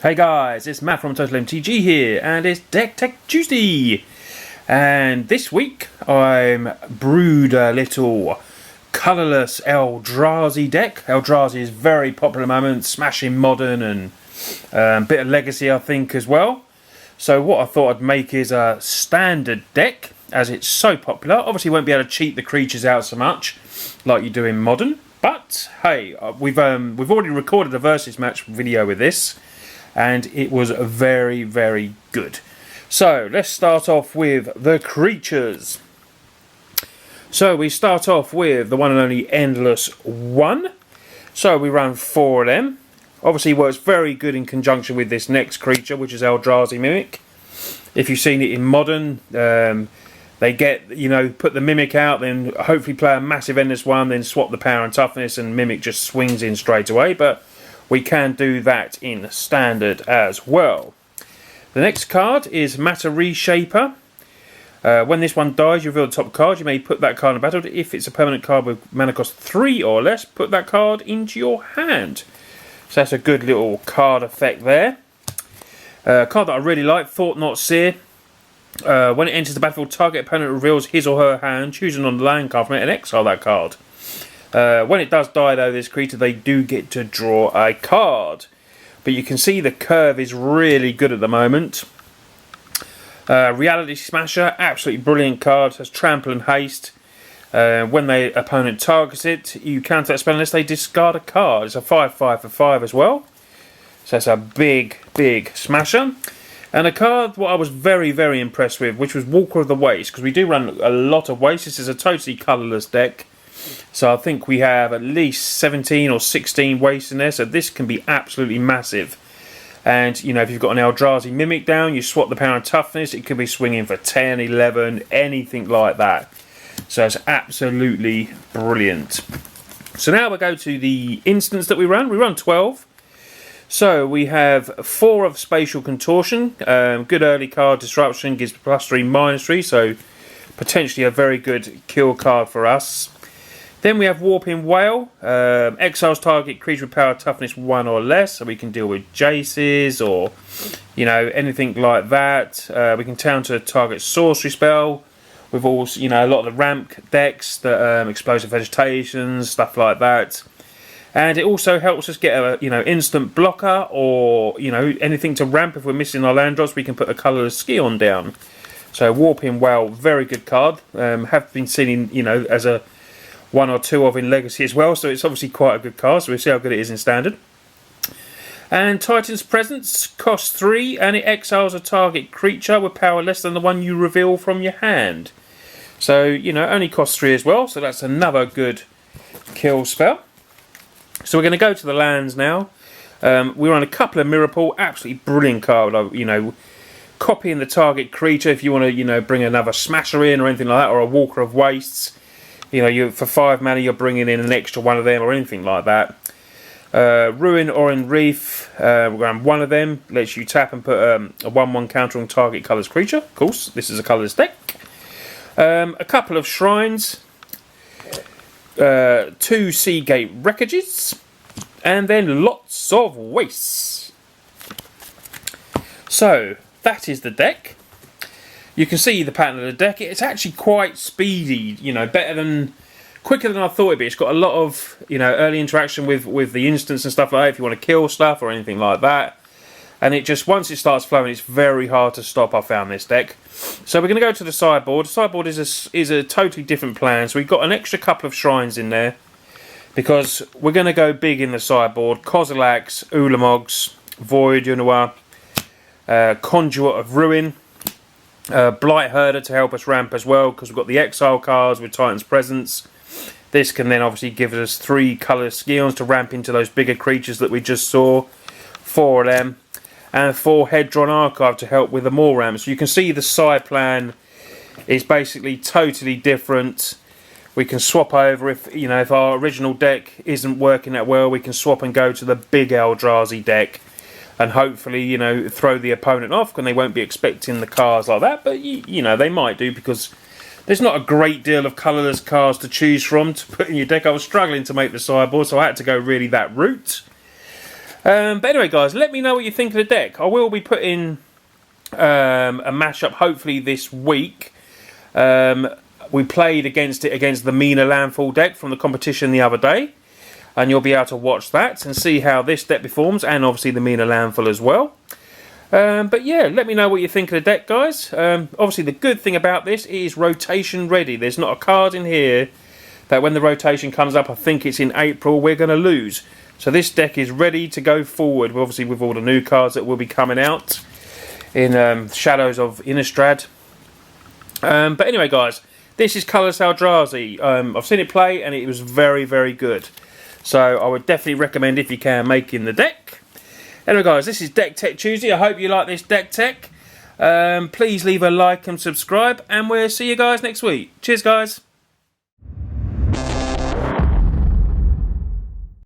Hey guys, it's Matt from Total MTG here, and it's Deck Tech Tuesday. And this week I'm brewed a little Colourless Eldrazi deck. Eldrazi is very popular at the moment, smashing modern and a bit of legacy I think as well. So what I thought I'd make is a standard deck, as it's so popular. Obviously you won't be able to cheat the creatures out so much like you do in modern. But hey, we've already recorded a versus match video with this, and it was very, very good. So let's start off with the creatures. So we start off with the one and only Endless One. So we run 4 of them. Obviously works very good in conjunction with this next creature, which is Eldrazi Mimic. If you've seen it in modern, they get, put the Mimic out, then hopefully play a massive Endless One, then swap the power and toughness, and Mimic just swings in straight away. But we can do that in standard as well. The next card is Matter Reshaper. When this one dies, you reveal the top card. You may put that card in battle. If it's a permanent card with mana cost 3 or less, put that card into your hand. So that's a good little card effect there. A card that I really like, Thought Not Seer. When it enters the battlefield, target opponent reveals his or her hand, choosing on the land card from it, and exile that card. When it does die though, this creature, they do get to draw a card. But you can see the curve is really good at the moment. Reality Smasher, absolutely brilliant card. Has trample and haste. When the opponent targets it, you counter that spell unless they discard a card. It's a 5/5 for 5 as well. So it's a big, big smasher. And a card what I was very, very impressed with, which was Walker of the Waste, because we do run a lot of waste. This is a totally colourless deck. So I think we have at least 17 or 16 wastes in there, so this can be absolutely massive. And, if you've got an Eldrazi Mimic down, you swap the power and toughness, it could be swinging for 10, 11, anything like that. So it's absolutely brilliant. So now we'll go to the instance that we run. We run 12. So we have 4 of Spatial Contortion. Good early card, Disruption, gives +3, -3, so potentially a very good kill card for us. Then we have Warping Whale. Exiles target creature with power toughness 1 or less, so we can deal with Jaces or, anything like that. We can counter target sorcery spell with all, a lot of the ramp decks, the explosive vegetations, stuff like that. And it also helps us get a, instant blocker or, anything to ramp. If we're missing our land drops, we can put a colourless Scion down. So Warping Whale, very good card. Have been seen in, as a 1 or 2 of in Legacy as well, so it's obviously quite a good card, so we'll see how good it is in Standard. And Titan's Presence costs 3, and it exiles a target creature with power less than the one you reveal from your hand. So, only costs 3 as well, so that's another good kill spell. So we're going to go to the lands now. We run a couple of Mirror Pool, absolutely brilliant card, copying the target creature if you want to, bring another Smasher in or anything like that, or a Walker of Wastes. For 5 mana, you're bringing in an extra one of them or anything like that. Ruin Orin Reef, we're going 1 of them. Lets you tap and put a 1/1 counter on target colours creature. Of course, this is a colourless deck. A couple of Shrines. 2 Seagate Wreckages. And then lots of wastes. So, that is the deck. You can see the pattern of the deck. It's actually quite speedy, quicker than I thought it'd be. It's got a lot of, early interaction with the instance and stuff like that, if you want to kill stuff or anything like that. And it just, once it starts flowing, it's very hard to stop, I found this deck. So we're going to go to the sideboard. The sideboard is a totally different plan. So we've got an extra couple of Shrines in there, because we're going to go big in the sideboard. Kozilek's, Ulamog's, Void Unua, Conduit of Ruin, Blight Herder to help us ramp as well, because we've got the exile cards with Titan's Presence. This can then obviously give us 3 colourless Scions to ramp into those bigger creatures that we just saw. 4 of them. And 4 Hedron Archive to help with the more ramps. So you can see the side plan is basically totally different. We can swap over if our original deck isn't working that well, we can swap and go to the big Eldrazi deck. And hopefully, throw the opponent off, and they won't be expecting the cards like that. But, they might do, because there's not a great deal of colourless cards to choose from to put in your deck. I was struggling to make the sideboard, so I had to go really that route. But anyway, guys, let me know what you think of the deck. I will be putting a mashup hopefully this week. We played against the Mina Landfall deck from the competition the other day, and you'll be able to watch that and see how this deck performs, and obviously the Mina Landfall as well. But yeah, let me know what you think of the deck, guys. Obviously the good thing about this is rotation ready. There's not a card in here that when the rotation comes up, I think it's in April, we're going to lose. So this deck is ready to go forward, obviously with all the new cards that will be coming out in Shadows of Innistrad. But anyway, guys, this is Colourless Eldrazi. I've seen it play and it was very, very good. So I would definitely recommend, if you can, making the deck. Anyway, guys, this is Deck Tech Tuesday. I hope you like this deck tech. Please leave a like and subscribe, and we'll see you guys next week. Cheers, guys.